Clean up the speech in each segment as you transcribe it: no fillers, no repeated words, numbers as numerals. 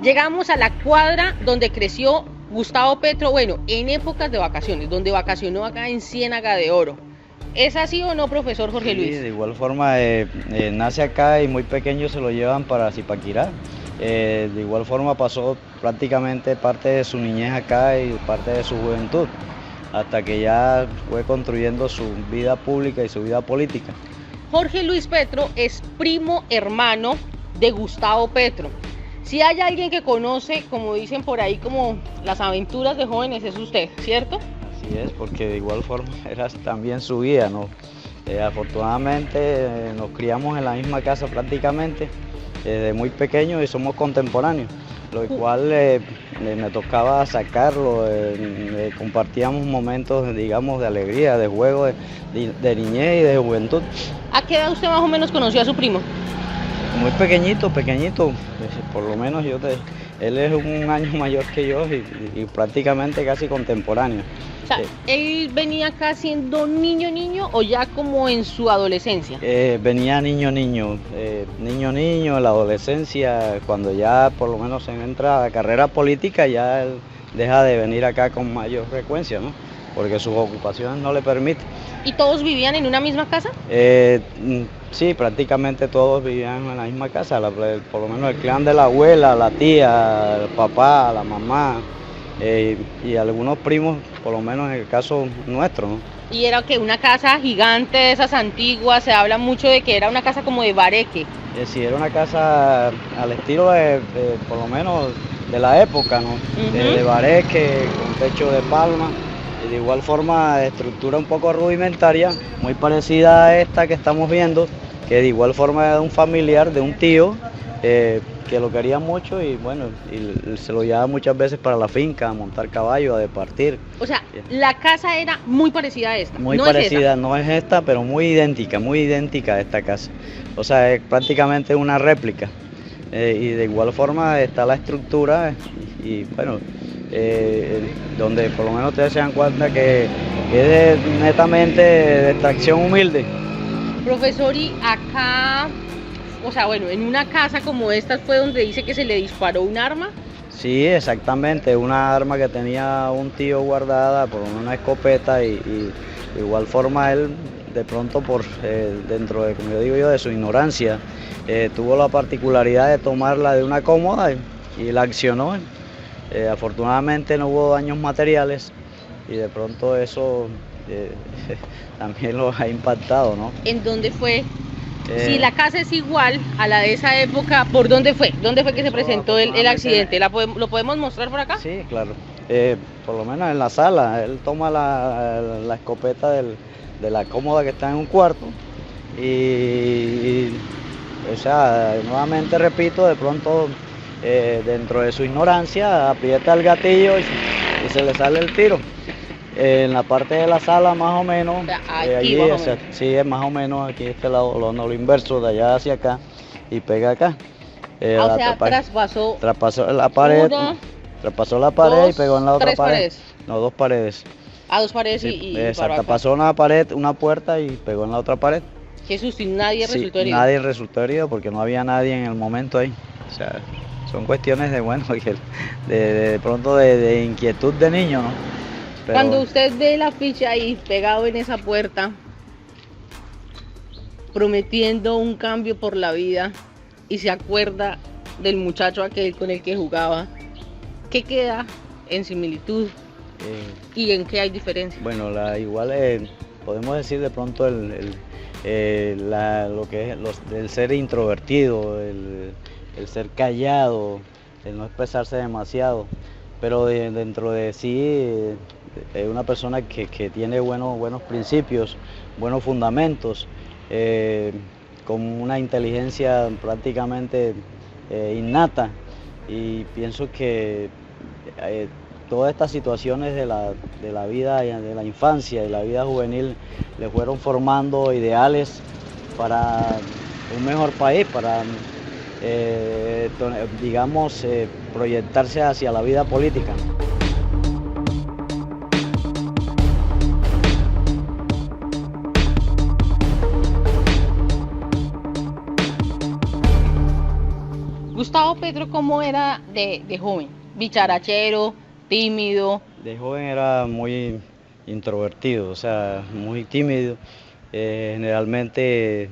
Llegamos a la cuadra donde creció Gustavo Petro, bueno, en épocas de vacaciones, donde vacacionó acá en Ciénaga de Oro. ¿Es así o no, profesor Jorge Luis? Sí, de igual forma nace acá y muy pequeño se lo llevan para Zipaquirá. De igual forma pasó prácticamente parte de su niñez acá y parte de su juventud, hasta que ya fue construyendo su vida pública y su vida política. Jorge Luis Petro es primo hermano de Gustavo Petro. Si hay alguien que conoce, como dicen por ahí, como las aventuras de jóvenes, es usted, ¿cierto? Así es, porque de igual forma era también su guía, ¿no? Afortunadamente nos criamos en la misma casa prácticamente desde muy pequeños y somos contemporáneos, lo cual me tocaba sacarlo, compartíamos momentos, digamos, de alegría, de juego, de niñez y de juventud. ¿A qué edad usted más o menos conoció a su primo? Muy pequeñito, por lo menos él es un año mayor que yo y prácticamente casi contemporáneo. O sea, ¿él venía acá siendo niño o ya como en su adolescencia? Venía niño, en la adolescencia, cuando ya por lo menos se entra a la carrera política, ya él deja de venir acá con mayor frecuencia, ¿no? Porque sus ocupaciones no le permiten. ¿Y todos vivían en una misma casa? Sí, prácticamente todos vivían en la misma casa, por lo menos el clan de la abuela, la tía, el papá, la mamá y algunos primos, por lo menos en el caso nuestro, ¿no? Y era que una casa gigante de esas antiguas, se habla mucho de que era una casa como de bareque. Sí, era una casa al estilo por lo menos de la época, ¿no? De bareque, con techo de palma. Y de igual forma, de estructura un poco rudimentaria, muy parecida a esta que estamos viendo, que de igual forma era de un familiar, de un tío, que lo quería mucho y bueno, y se lo llevaba muchas veces para la finca, a montar caballo, a departir. O sea, la casa era muy parecida a esta. Muy parecida, no es esta, pero muy idéntica a esta casa. O sea, es prácticamente una réplica. Y de igual forma está la estructura y bueno, donde por lo menos ustedes se dan cuenta que es netamente de extracción humilde. Profesor, y acá, o sea, bueno, en una casa como esta fue donde dice que se le disparó un arma. Sí, exactamente, una arma que tenía un tío guardada, por una escopeta y de igual forma él de pronto dentro de, como yo digo yo, de su ignorancia, tuvo la particularidad de tomarla de una cómoda y la accionó. Afortunadamente no hubo daños materiales y de pronto eso también los ha impactado, ¿no? ¿En dónde fue? Si la casa es igual a la de esa época, ¿por dónde fue? ¿Dónde fue que se presentó el accidente? ¿Lo podemos mostrar por acá? Sí, claro. Por lo menos en la sala, él toma la escopeta de la cómoda que está en un cuarto o sea, nuevamente repito, de pronto dentro de su ignorancia aprieta el gatillo y se le sale el tiro. En la parte de la sala más o menos, o sea, aquí, allí, más o menos. Sí, es más o menos aquí este lado, lo inverso, de allá hacia acá y pega acá. O sea, traspasó la pared, traspasó la pared y pegó en la otra tres pared. paredes. No, dos paredes. Dos paredes Sí, y exacto, pasó una pared, una puerta y pegó en la otra pared. Qué susto, y nadie resultó herido. Nadie resultó herido porque no había nadie en el momento ahí. O sea, son cuestiones de, bueno, de pronto de inquietud de niño, ¿no? Pero cuando usted ve la ficha ahí pegado en esa puerta, prometiendo un cambio por la vida, y se acuerda del muchacho aquel con el que jugaba, ¿qué queda en similitud y en qué hay diferencia? Bueno, igual podemos decir de pronto lo que es el ser introvertido, el ser callado, el no expresarse demasiado, pero dentro de sí es una persona que tiene buenos principios, buenos fundamentos, con una inteligencia prácticamente innata, y pienso que todas estas situaciones de la vida, de la infancia y la vida juvenil le fueron formando ideales para un mejor país, para digamos proyectarse hacia la vida política. Gustavo Petro, ¿cómo era de joven? Bicharachero, tímido. De joven era muy introvertido, o sea, muy tímido. Generalmente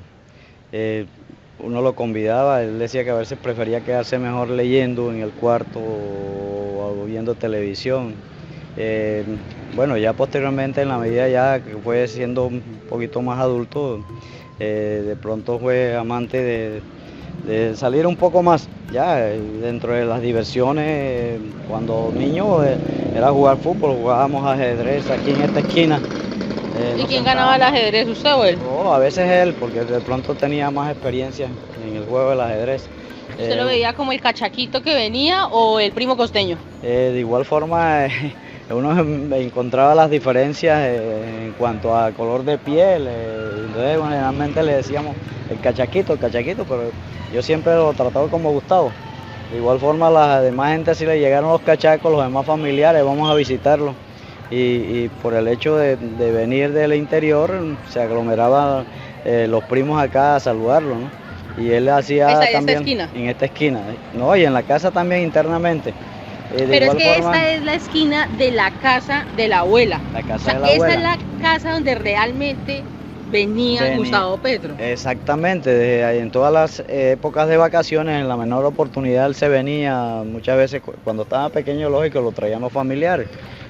uno lo convidaba, él decía que a veces prefería quedarse mejor leyendo en el cuarto o viendo televisión. Bueno, ya posteriormente, en la medida ya que fue siendo un poquito más adulto, de pronto fue amante de salir un poco más, ya dentro de las diversiones. Cuando niño era jugar fútbol, jugábamos ajedrez aquí en esta esquina. ¿Y quién ganaba el ajedrez, usted o él? No, a veces él, porque de pronto tenía más experiencia en el juego del ajedrez. ¿Usted lo veía como el cachaquito que venía o el primo costeño? De igual forma, uno encontraba las diferencias en cuanto a color de piel. Entonces, generalmente le decíamos el cachaquito, pero yo siempre lo trataba como Gustavo. De igual forma, la demás gente, si le llegaron los cachacos, los demás familiares, vamos a visitarlos. Y por el hecho de venir del interior, se aglomeraban los primos acá a saludarlo, ¿no? Y él hacía también en esta esquina, no, y en la casa también internamente. Pero es que esta es la esquina de la casa de la abuela. La casa de la abuela. Esta es la casa donde realmente venía Gustavo Petro. Exactamente, en todas las épocas de vacaciones, en la menor oportunidad él se venía. Muchas veces cuando estaba pequeño, lógico, lo traían los familiares,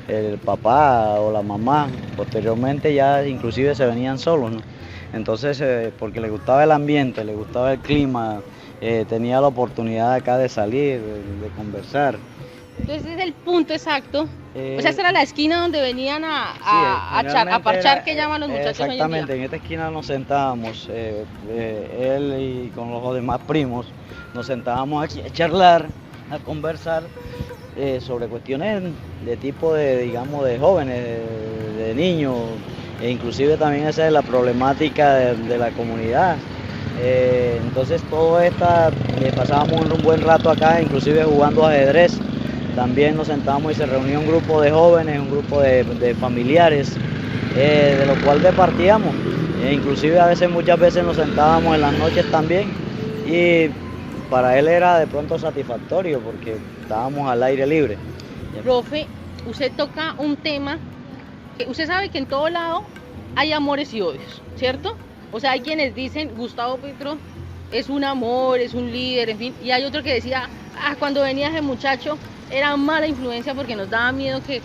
el papá o la mamá. Posteriormente ya inclusive se venían solos, ¿no? Entonces, porque le gustaba el ambiente, le gustaba el clima, tenía la oportunidad acá de salir, de conversar. Entonces ese es el punto exacto. O sea, esta era la esquina donde venían a parchar, que llaman los muchachos. Exactamente, en esta esquina nos sentábamos, él y con los demás primos, nos sentábamos aquí a charlar, a conversar sobre cuestiones de tipo digamos, de jóvenes, de niños, e inclusive también esa es la problemática de la comunidad. Entonces todo esta, pasábamos un buen rato acá, inclusive jugando ajedrez. También nos sentábamos y se reunía un grupo de jóvenes, un grupo de familiares, de lo cual departíamos. Inclusive muchas veces nos sentábamos en las noches también, y para él era de pronto satisfactorio porque estábamos al aire libre. Profe, usted toca un tema que usted sabe que en todo lado hay amores y odios, ¿cierto? O sea, hay quienes dicen Gustavo Petro es un amor, es un líder, en fin, y hay otro que decía, cuando venía ese muchacho era mala influencia porque nos daba miedo que,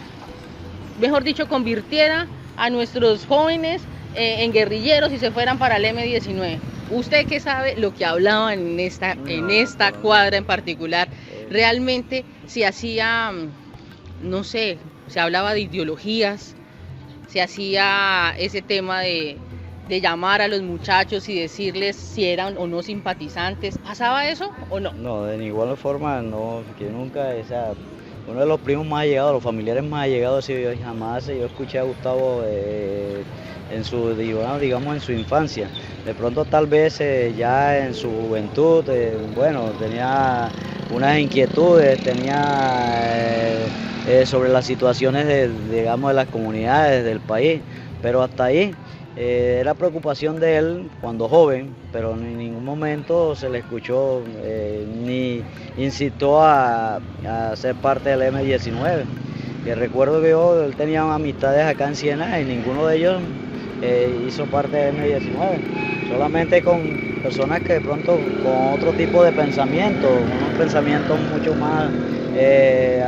mejor dicho, convirtiera a nuestros jóvenes en guerrilleros y se fueran para el M-19. ¿Usted qué sabe lo que hablaban en esta cuadra en particular? Realmente se hacía, no sé, se hablaba de ideologías, se hacía ese tema de llamar a los muchachos y decirles si eran o no simpatizantes. ¿Pasaba eso o no? No, de ninguna forma, no, que nunca, uno de los primos más allegados, los familiares más allegados, jamás yo escuché a Gustavo en su, digamos, en su infancia. De pronto tal vez ya en su juventud, bueno, tenía unas inquietudes, tenía sobre las situaciones digamos, de las comunidades del país, pero hasta ahí. Era preocupación de él cuando joven, pero en ningún momento se le escuchó ni incitó a ser parte del M-19. Y recuerdo que él tenía amistades acá en Siena y ninguno de ellos hizo parte del M-19, solamente con personas que de pronto con otro tipo de pensamiento, unos pensamientos mucho más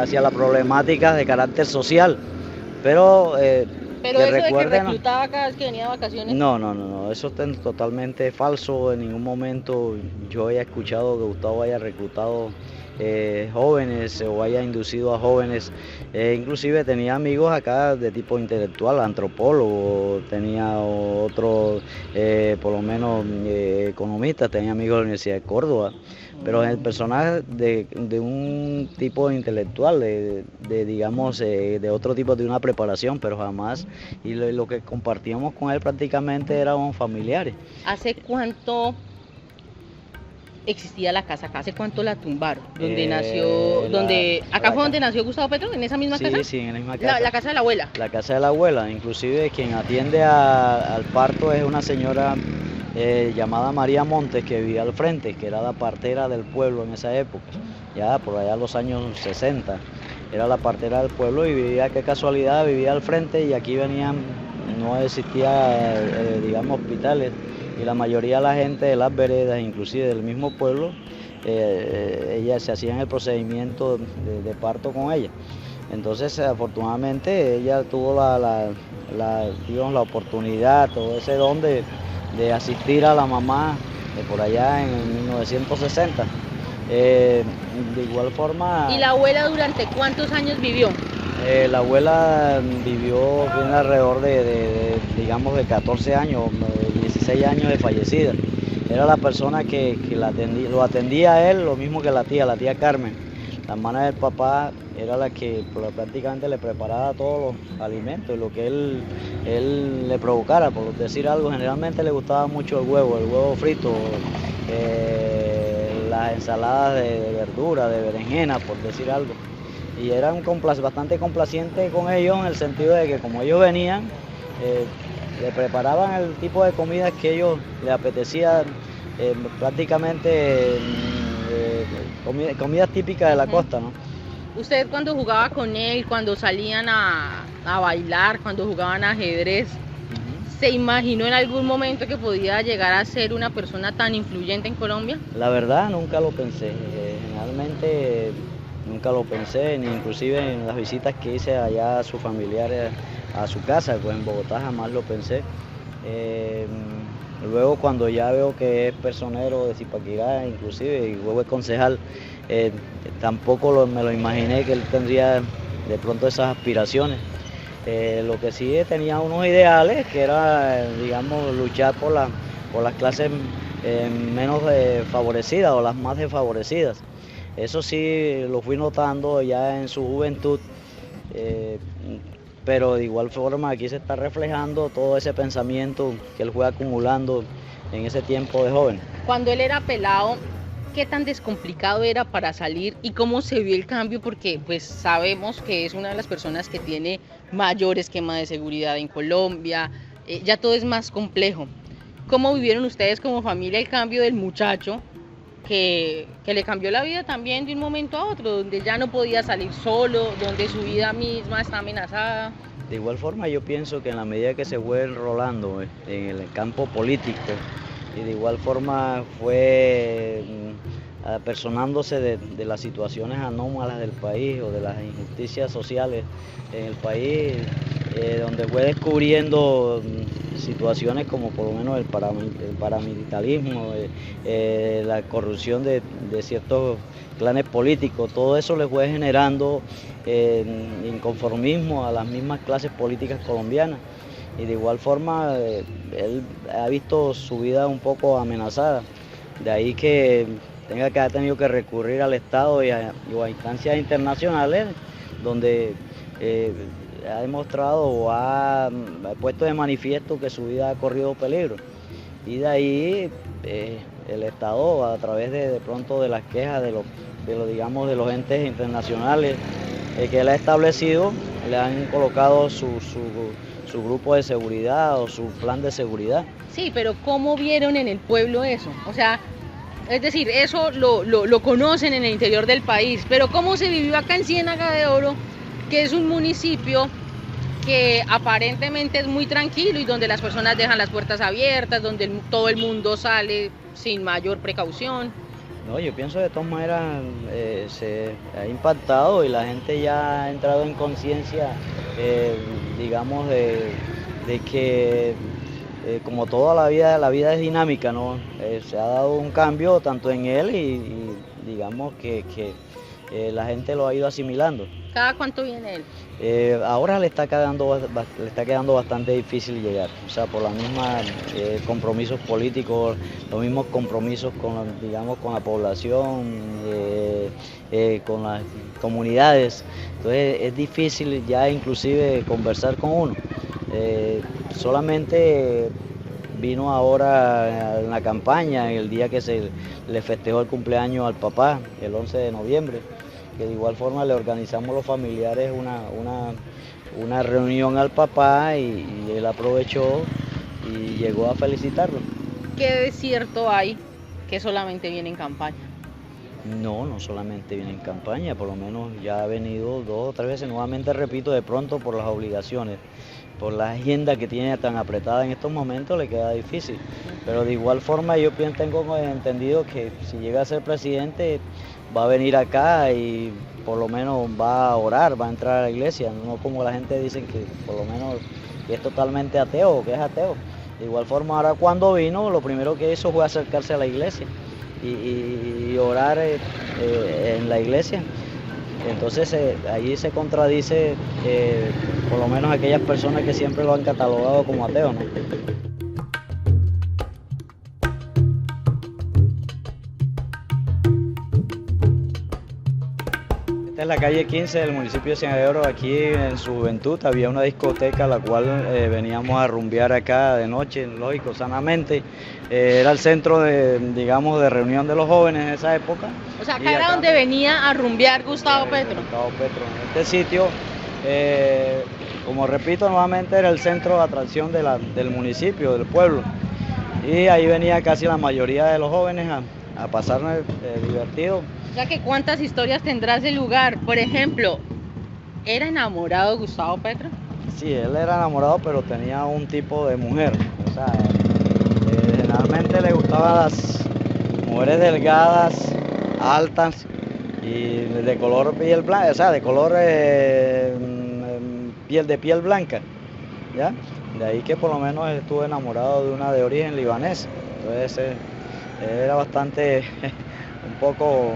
hacia las problemáticas de carácter social, pero eso de que reclutaba cada vez que venía de vacaciones. No, eso es totalmente falso. En ningún momento yo haya escuchado que Gustavo haya reclutado jóvenes o haya inducido a jóvenes. Inclusive tenía amigos acá de tipo intelectual, antropólogo, tenía otros, por lo menos economistas, tenía amigos de la Universidad de Córdoba. Pero el personaje de un tipo intelectual, digamos, de otro tipo, de una preparación, pero jamás, y lo que compartíamos con él prácticamente éramos familiares. ¿Hace cuánto existía la casa acá? ¿Hace cuánto la tumbaron? ¿Acá fue donde nació Gustavo Petro? ¿En esa misma casa? Sí, en la misma casa. La casa de la abuela. La casa de la abuela, inclusive quien atiende al parto es una señora llamada María Montes, que vivía al frente, que era la partera del pueblo en esa época, ya por allá los años 60, era la partera del pueblo y vivía, qué casualidad, vivía al frente y aquí venían, no existía, digamos, hospitales, y la mayoría de la gente de las veredas, inclusive del mismo pueblo, ella se hacían el procedimiento de parto con ella. Entonces, afortunadamente, ella tuvo digamos, la oportunidad, todo ese don de asistir a la mamá por allá en 1960. De igual forma... ¿Y la abuela durante cuántos años vivió? La abuela vivió bien alrededor digamos, de 14 años, 16 años de fallecida. Era la persona que lo atendía a él, lo mismo que la tía Carmen. La hermana del papá era la que prácticamente le preparaba todos los alimentos y lo que él le provocara, por decir algo. Generalmente le gustaba mucho el huevo frito, las ensaladas de verdura, de berenjena, por decir algo. Y eran bastante complacientes con ellos en el sentido de que como ellos venían, le preparaban el tipo de comidas que ellos les apetecía, prácticamente comidas típicas de la costa, ¿no? Usted cuando jugaba con él, cuando salían a bailar, cuando jugaban ajedrez, ¿se imaginó en algún momento que podía llegar a ser una persona tan influyente en Colombia? La verdad nunca lo pensé, generalmente nunca lo pensé, ni inclusive en las visitas que hice allá a sus familiares, a su casa, pues en Bogotá jamás lo pensé. Luego cuando ya veo que es personero de Zipaquirá, inclusive, y luego es concejal, tampoco me lo imaginé que él tendría de pronto esas aspiraciones. Lo que sí tenía unos ideales, que era, digamos, luchar por las clases menos favorecidas o las más desfavorecidas. Eso sí lo fui notando ya en su juventud, pero de igual forma aquí se está reflejando todo ese pensamiento que él fue acumulando en ese tiempo de joven. Cuando él era pelado, ¿qué tan descomplicado era para salir y cómo se vio el cambio? Porque pues sabemos que es una de las personas que tiene mayor esquema de seguridad en Colombia, ya todo es más complejo. ¿Cómo vivieron ustedes como familia el cambio del muchacho que le cambió la vida también de un momento a otro, donde ya no podía salir solo, donde su vida misma está amenazada? De igual forma yo pienso que en la medida que se fue enrolando en el campo político y de igual forma fue apersonándose de las situaciones anómalas del país o de las injusticias sociales en el país, donde fue descubriendo situaciones como por lo menos el paramilitarismo, la corrupción de ciertos clanes políticos, todo eso le fue generando inconformismo a las mismas clases políticas colombianas. Y de igual forma él ha visto su vida un poco amenazada, de ahí que ha tenido que recurrir al Estado y a instancias internacionales donde ha demostrado o ha puesto de manifiesto que su vida ha corrido peligro. Y de ahí el Estado, a través de pronto de las quejas digamos, de los entes internacionales que él ha establecido, le han colocado su grupo de seguridad o su plan de seguridad. Sí, pero ¿cómo vieron en el pueblo eso? O sea, es decir, eso lo conocen en el interior del país, pero ¿cómo se vivió acá en Ciénaga de Oro, que es un municipio que aparentemente es muy tranquilo y donde las personas dejan las puertas abiertas, donde todo el mundo sale sin mayor precaución? No, yo pienso que de todas maneras se ha impactado y la gente ya ha entrado en conciencia, digamos, de que como toda la vida es dinámica, ¿no? Se ha dado un cambio tanto en él y digamos que la gente lo ha ido asimilando. ¿Cada cuánto viene él? Ahora le está quedando bastante difícil llegar, o sea, por los mismos compromisos políticos, los mismos compromisos con la población, con las comunidades. Entonces es difícil ya inclusive conversar con uno. Solamente vino ahora en la campaña, en el día que se le festejó el cumpleaños al papá, el 11 de noviembre, que de igual forma le organizamos los familiares una reunión al papá y él aprovechó y llegó a felicitarlo. ¿qué de cierto hay que solamente viene en campaña? No, no solamente viene en campaña, por lo menos ya ha venido 2 o 3 veces, nuevamente repito, de pronto por las obligaciones, por la agenda que tiene tan apretada en estos momentos le queda difícil, pero de igual forma yo tengo entendido que si llega a ser presidente va a venir acá y por lo menos va a orar, va a entrar a la iglesia, no como la gente dice que por lo menos que es totalmente ateo o que es ateo. De igual forma ahora cuando vino lo primero que hizo fue acercarse a la iglesia y orar en la iglesia. Entonces allí se contradice por lo menos aquellas personas que siempre lo han catalogado como ateo, ¿no? Esta es la calle 15 del municipio de Cienfuegos. Aquí en su juventud había una discoteca a la cual veníamos a rumbear acá de noche, lógico, sanamente. Era el centro digamos, de reunión de los jóvenes en esa época. O sea, acá era donde venía a rumbear Gustavo Petro. Gustavo Petro. En este sitio, como repito nuevamente, era el centro de atracción del municipio, del pueblo. Y ahí venía casi la mayoría de los jóvenes a pasar divertido. O sea, que ¿cuántas historias tendrá ese lugar? Por ejemplo, ¿era enamorado Gustavo Petro? Sí, él era enamorado, pero tenía un tipo de mujer. O sea, generalmente le gustaban las mujeres delgadas, altas y de color piel blanca, o sea, de color piel blanca, ¿ya? De ahí que por lo menos estuve enamorado de una de origen libanés. Entonces era bastante un poco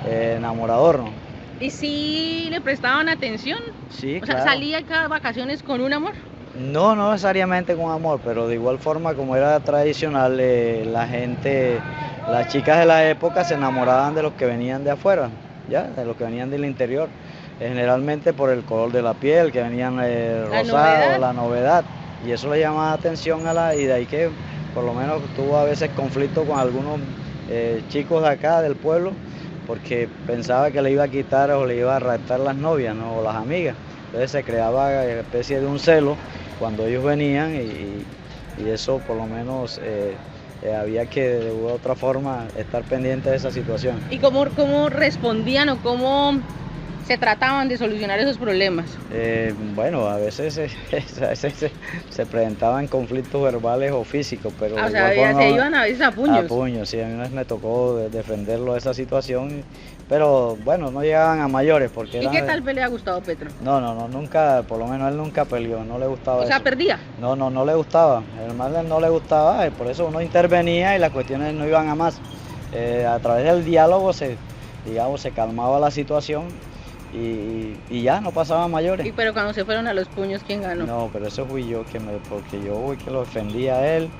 enamorador, ¿no? ¿Y si le prestaban atención? Sí, o sea, claro. ¿salía cada vacaciones con un amor? No, no necesariamente con amor, pero de igual forma como era tradicional, la gente, las chicas de la época se enamoraban de los que venían de afuera, ¿ya? De los que venían del interior, generalmente por el color de la piel, que venían rosados, la novedad, y eso le llamaba atención y de ahí que por lo menos tuvo a veces conflicto con algunos chicos de acá, del pueblo, porque pensaba que le iba a quitar o le iba a raptar las novias, ¿no? O las amigas. Entonces se creaba una especie de un celo cuando ellos venían y eso por lo menos había que de u otra forma estar pendiente de esa situación. ¿Y cómo respondían o cómo se trataban de solucionar esos problemas? Bueno, a veces se presentaban conflictos verbales o físicos, pero o sea, se iban a veces a puños. A puños, sí, a mí me tocó defenderlo de esa situación, pero bueno, no llegaban a mayores. Porque ¿Y qué tal pelea Gustavo Petro? No, nunca, por lo menos él nunca peleó, no le gustaba eso. O sea, ¿perdía? No le gustaba, además no le gustaba, por eso uno intervenía y las cuestiones no iban a más. A través del diálogo se calmaba la situación. Y ya no pasaba a mayores. Pero cuando se fueron a los puños, ¿quién ganó? No, pero eso fui yo, porque yo fui que lo defendía a él,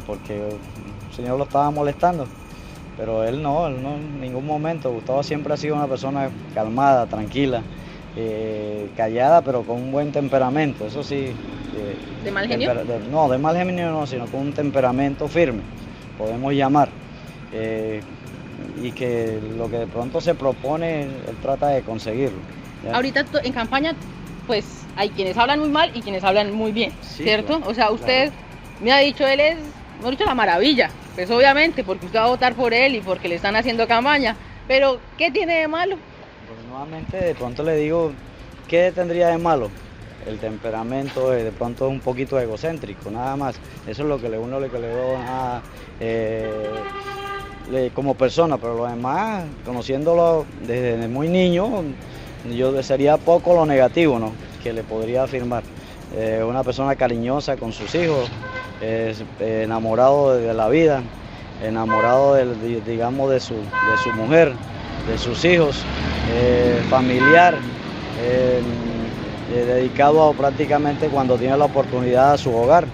porque el señor lo estaba molestando. Pero él no en ningún momento. Gustavo siempre ha sido una persona calmada, tranquila, callada, pero con un buen temperamento, eso sí. ¿De mal genio? No, de mal genio no, sino con un temperamento firme, podemos llamar. Y que lo que de pronto se propone, él trata de conseguirlo, ¿ya? Ahorita en campaña, pues hay quienes hablan muy mal y quienes hablan muy bien, sí, ¿cierto? Claro, o sea, usted me ha dicho, él es, me ha dicho la maravilla, pues obviamente, porque usted va a votar por él y porque le están haciendo campaña, pero ¿qué tiene de malo? Pues nuevamente de pronto le digo, ¿qué tendría de malo? El temperamento de pronto es un poquito egocéntrico, nada más. Eso es lo que uno le da como persona, pero lo demás, conociéndolo desde muy niño, yo sería poco lo negativo, ¿no? Que le podría afirmar. Una persona cariñosa con sus hijos, enamorado de la vida, enamorado digamos de su mujer, de sus hijos, familiar, dedicado prácticamente cuando tiene la oportunidad a su hogar.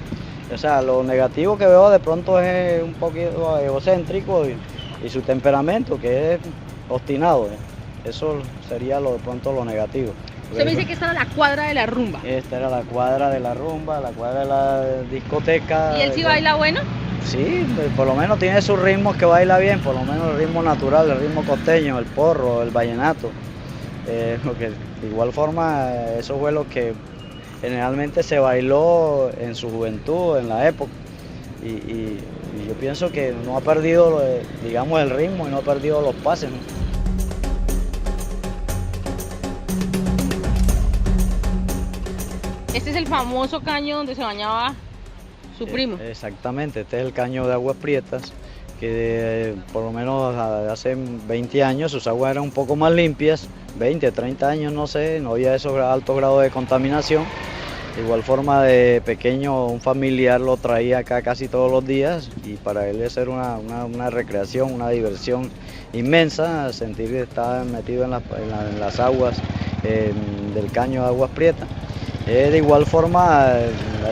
O sea, lo negativo que veo de pronto es un poquito egocéntrico y su temperamento, que es obstinado. Eso sería de pronto lo negativo. Usted me dice que esta era la cuadra de la rumba. Esta era la cuadra de la rumba, la cuadra de la discoteca. ¿Y él sí baila bueno? Sí, por lo menos tiene sus ritmos que baila bien, por lo menos el ritmo natural, el ritmo costeño, el porro, el vallenato. Porque de igual forma eso fue lo que generalmente se bailó en su juventud, en la época, y yo pienso que no ha perdido, digamos, el ritmo y no ha perdido los pases, ¿no? Este es el famoso caño donde se bañaba su primo. Exactamente, este es el caño de Aguas Prietas, que por lo menos hace 20 años sus aguas eran un poco más limpias, 20, 30 años, no sé, no había esos altos grados de contaminación. De igual forma, de pequeño un familiar lo traía acá casi todos los días y para él es ser una recreación, una diversión inmensa, sentir que estaba metido en las aguas del caño de Aguas Prietas. De igual forma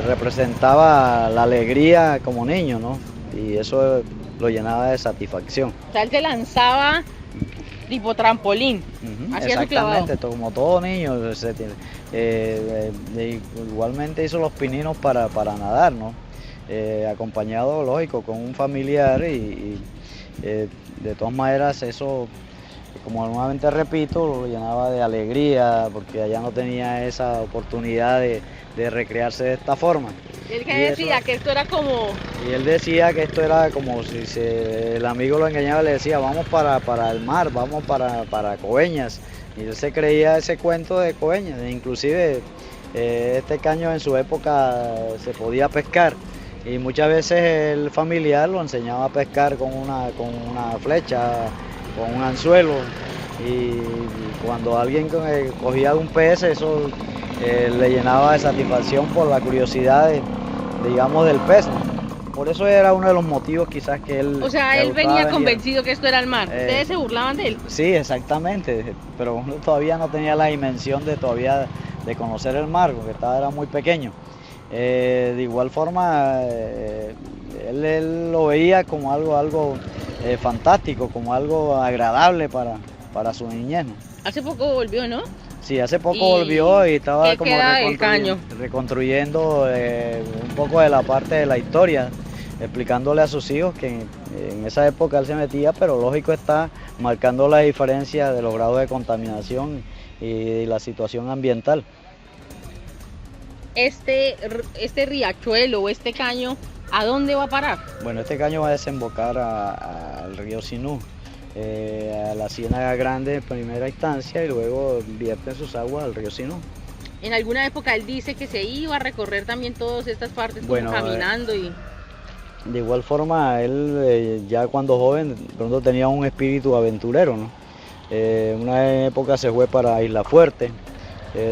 representaba la alegría como niño, ¿no? Y eso lo llenaba de satisfacción. O sea, él se lanzaba tipo trampolín, hacía su clavado. Exactamente, como todo niño. Igualmente hizo los pininos para nadar, ¿no? Acompañado, lógico, con un familiar y de todas maneras eso, como nuevamente repito, lo llenaba de alegría porque allá no tenía esa oportunidad de recrearse de esta forma. Él decía que esto era como... Y él decía que esto era como si el amigo lo engañaba y le decía, vamos para el mar, vamos para Coveñas. Y él se creía ese cuento de Coveñas. Inclusive este caño en su época se podía pescar. Y muchas veces el familiar lo enseñaba a pescar con una flecha, con un anzuelo. Y cuando alguien cogía un pez, eso le llenaba de satisfacción por la curiosidad digamos, del pez, ¿no? Por eso era uno de los motivos quizás que él... O sea, él venía convencido que esto era el mar. ¿Ustedes se burlaban de él? Sí, exactamente, pero uno todavía no tenía la dimensión de conocer el mar, porque era muy pequeño. De igual forma, él lo veía como algo fantástico, como algo agradable para su niñez, ¿no? Hace poco volvió, ¿no? Sí, hace poco volvió y estaba como reconstruyendo un poco de la parte de la historia, explicándole a sus hijos que en esa época él se metía, pero lógico está marcando la diferencia de los grados de contaminación y la situación ambiental. Este riachuelo o este caño, ¿a dónde va a parar? Bueno, este caño va a desembocar al río Sinú. A la Ciénaga Grande en primera instancia y luego vierte sus aguas al río Sinú. En alguna época él dice que se iba a recorrer también todas estas partes, bueno, como caminando y... De igual forma, él ya cuando joven pronto tenía un espíritu aventurero, ¿no? Una época se fue para Isla Fuerte,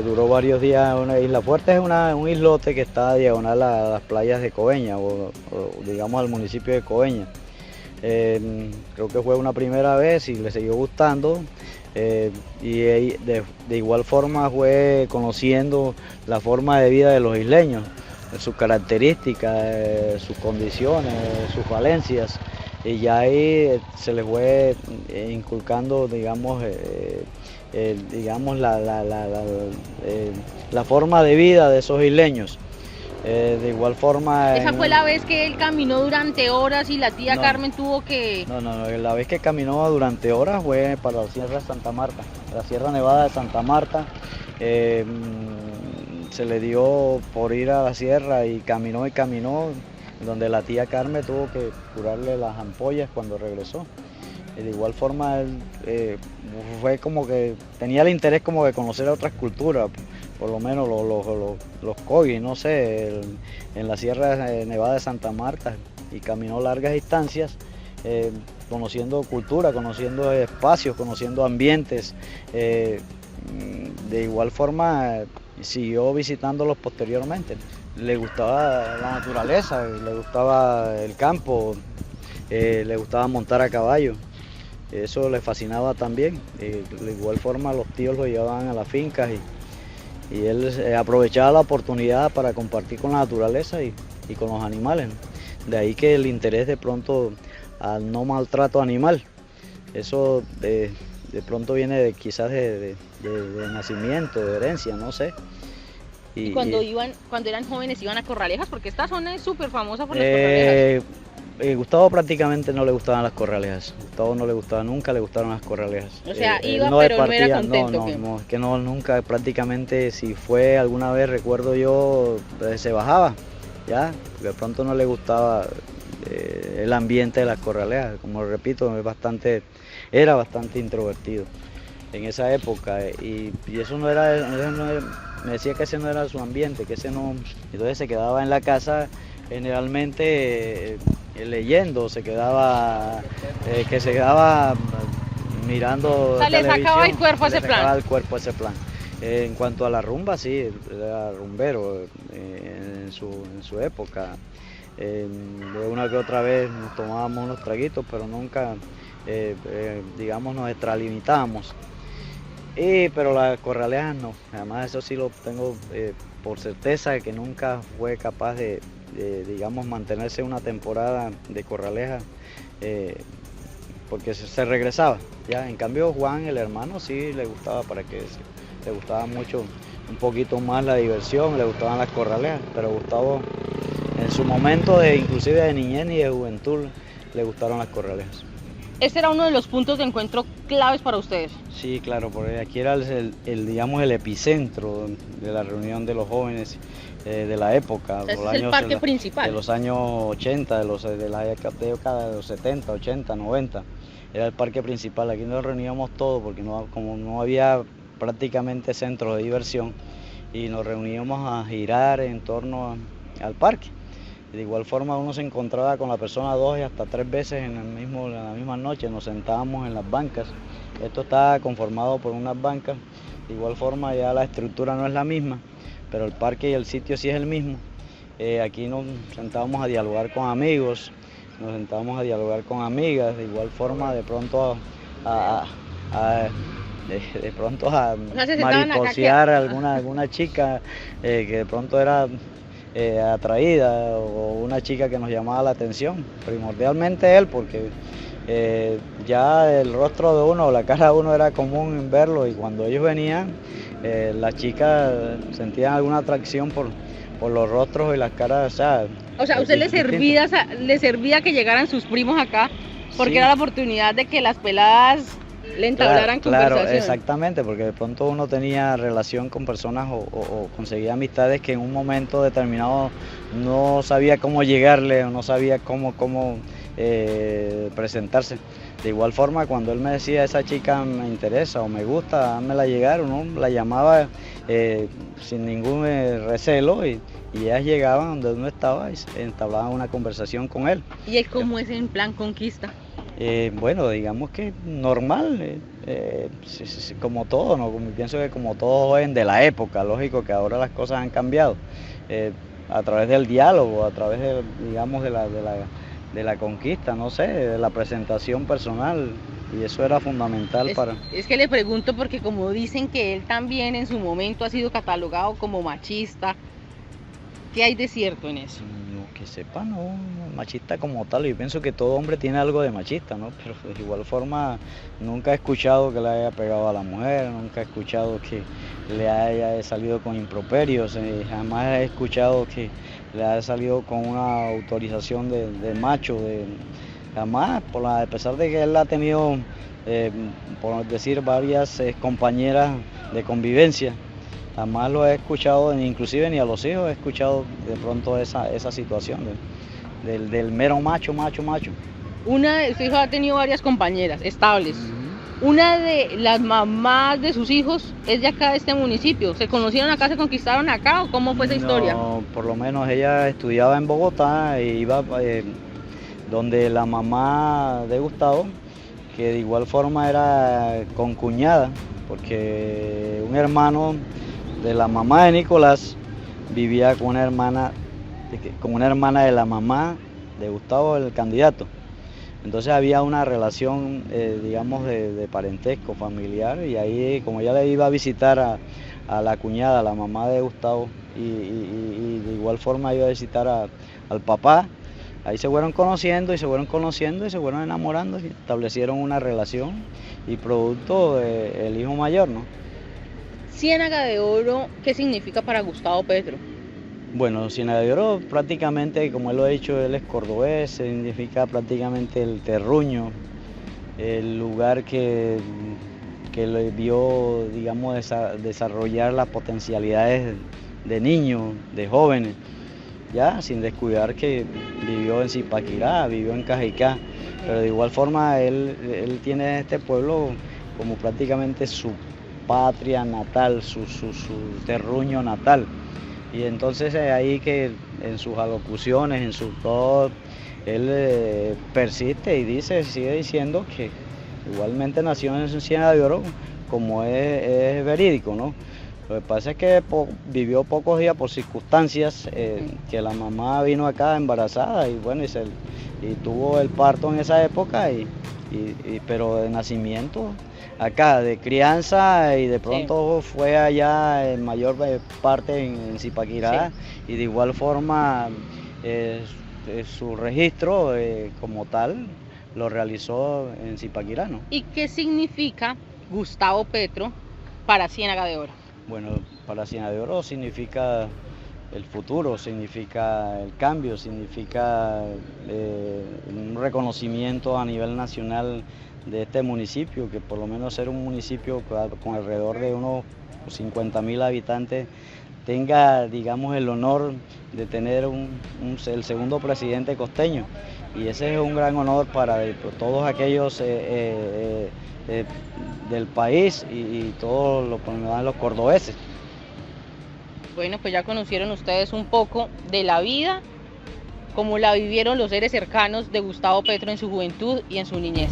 duró varios días. Isla Fuerte es un islote que está diagonal a las playas de Coveñas o digamos al municipio de Coveñas. Creo que fue una primera vez y le siguió gustando y de igual forma fue conociendo la forma de vida de los isleños, sus características, sus condiciones, sus falencias, y ya ahí se le fue inculcando, digamos, la forma de vida de esos isleños. De igual forma... ¿Esa fue la vez que él caminó durante horas y la tía Carmen tuvo que...? No, la vez que caminó durante horas fue para la Sierra de Santa Marta, la Sierra Nevada de Santa Marta. Se le dio por ir a la sierra y caminó, donde la tía Carmen tuvo que curarle las ampollas cuando regresó. De igual forma, él fue como que tenía el interés como de conocer otras culturas, por lo menos los Kogi, no sé, en la Sierra Nevada de Santa Marta, y caminó largas distancias, conociendo cultura, conociendo espacios, conociendo ambientes. De igual forma, siguió visitándolos posteriormente. Le gustaba la naturaleza, le gustaba el campo, le gustaba montar a caballo. Eso le fascinaba también. De igual forma los tíos lo llevaban a las fincas y él aprovechaba la oportunidad para compartir con la naturaleza y con los animales, ¿no? De ahí que el interés de pronto al no maltrato animal. Eso de pronto viene quizás de nacimiento, de herencia, no sé. Y cuando eran jóvenes iban a Corralejas, porque esta zona es súper famosa por las corralejas. Gustavo prácticamente no le gustaban las corralejas. Gustavo no le gustaba, nunca le gustaron las corralejas. O sea, iba no pero no era contento. No, es que no, nunca, prácticamente, si fue alguna vez, recuerdo yo, se bajaba, ya, de pronto no le gustaba el ambiente de las corralejas. Como repito, era bastante introvertido en esa época y eso no era, me decía que ese no era su ambiente, que ese no, entonces se quedaba en la casa generalmente leyendo, que se quedaba mirando O sea, le sacaba el cuerpo a ese plan. El cuerpo a ese plan. En cuanto a la rumba, sí, era rumbero en su época. De una que otra vez nos tomábamos unos traguitos, pero nunca, digamos, nos extralimitábamos. Pero las corralejas no, además eso sí lo tengo por certeza, que nunca fue capaz de, digamos, mantenerse una temporada de corraleja, porque se regresaba. Ya, en cambio Juan, el hermano, sí le gustaba, le gustaba mucho, un poquito más la diversión, le gustaban las corralejas, pero Gustavo en su momento, inclusive de niñez y de juventud, le gustaron las corralejas. Este era uno de los puntos de encuentro claves para ustedes. Sí, claro, porque aquí era digamos, el epicentro de la reunión de los jóvenes de la época. O sea, es el parque principal. De los años 80, de la década de los 70, 80, 90. Era el parque principal, aquí nos reuníamos todos porque como no había prácticamente centros de diversión y nos reuníamos a girar en torno al parque. De igual forma uno se encontraba con la persona 2 y hasta 3 veces en la misma noche, nos sentábamos en las bancas. Esto está conformado por unas bancas, de igual forma ya la estructura no es la misma, pero el parque y el sitio sí es el mismo. Aquí nos sentábamos a dialogar con amigos, nos sentábamos a dialogar con amigas, de igual forma de pronto a mariposear a alguna chica que de pronto era atraída o una chica que nos llamaba la atención, primordialmente él, porque ya el rostro de uno, la cara de uno era común en verlo y cuando ellos venían, las chicas sentían alguna atracción por los rostros y las caras, o sea, ¿a usted le servía que llegaran sus primos acá? Porque sí, era la oportunidad de que las peladas le entablaran conversación. Claro, exactamente, porque de pronto uno tenía relación con personas o conseguía amistades que en un momento determinado no sabía cómo llegarle o no sabía cómo presentarse. De igual forma, cuando él me decía, esa chica me interesa o me gusta, házmela llegar, uno la llamaba sin ningún recelo y ellas llegaban donde uno estaba y entablaban una conversación con él. ¿Y él cómo es en plan conquista? Bueno, digamos que normal, como todo, ¿no? Pienso que como todo joven de la época, lógico que ahora las cosas han cambiado, a través del diálogo, a través digamos, de la conquista, no sé, de la presentación personal, y eso era fundamental para... Es que le pregunto porque como dicen que él también en su momento ha sido catalogado como machista, ¿qué hay de cierto en eso? Que sepa, no, machista como tal, yo pienso que todo hombre tiene algo de machista, ¿no? Pero de igual forma nunca he escuchado que le haya pegado a la mujer, nunca he escuchado que le haya salido con improperios, jamás he escuchado que le haya salido con una autorización de macho, jamás, a pesar de que él ha tenido, por decir, varias compañeras de convivencia. Jamás lo he escuchado, inclusive ni a los hijos he escuchado de pronto esa situación del mero macho. Una de sus hijos ha tenido varias compañeras estables. Una de las mamás de sus hijos es de acá, de este municipio. ¿Se conocieron acá, se conquistaron acá o cómo fue esa historia? No, por lo menos ella estudiaba en Bogotá e iba donde la mamá de Gustavo, que de igual forma era concuñada, porque un hermano de la mamá de Nicolás vivía con una hermana de la mamá de Gustavo, el candidato. Entonces había una relación, digamos, de parentesco familiar, y ahí, como ella le iba a visitar a la cuñada, la mamá de Gustavo, y de igual forma iba a visitar al papá, ahí se fueron conociendo y se fueron enamorando y establecieron una relación y producto el hijo mayor, ¿no? Ciénaga de Oro, ¿qué significa para Gustavo Petro? Bueno, Ciénaga de Oro prácticamente, como él lo ha dicho, él es cordobés, significa prácticamente el terruño, el lugar que le vio, digamos, desarrollar las potencialidades de niños, de jóvenes. ya sin descuidar que vivió en Zipaquirá, vivió en Cajicá, pero de igual forma él tiene este pueblo como prácticamente su patria natal, su terruño natal. Y entonces ahí que en sus alocuciones, en su todo, él persiste y sigue diciendo que igualmente nació en Ciénaga de Oro, como es verídico, ¿no? Lo que pasa es que vivió pocos días por circunstancias, que la mamá vino acá embarazada y bueno, y tuvo el parto en esa época, pero de nacimiento acá, de crianza, y de pronto fue allá en mayor parte en Zipaquirá, y de igual forma su registro como tal lo realizó en Zipaquirá, ¿no? ¿Y qué significa Gustavo Petro para Ciénaga de Oro? Bueno, para Ciénaga de Oro significa el futuro, significa el cambio, significa un reconocimiento a nivel nacional de este municipio, que por lo menos ser un municipio con alrededor de unos 50.000 habitantes tenga, digamos, el honor de tener el segundo presidente costeño. Y ese es un gran honor para todos aquellos del país y todos los cordobeses. Bueno, pues ya conocieron ustedes un poco de la vida, como la vivieron los seres cercanos de Gustavo Petro en su juventud y en su niñez.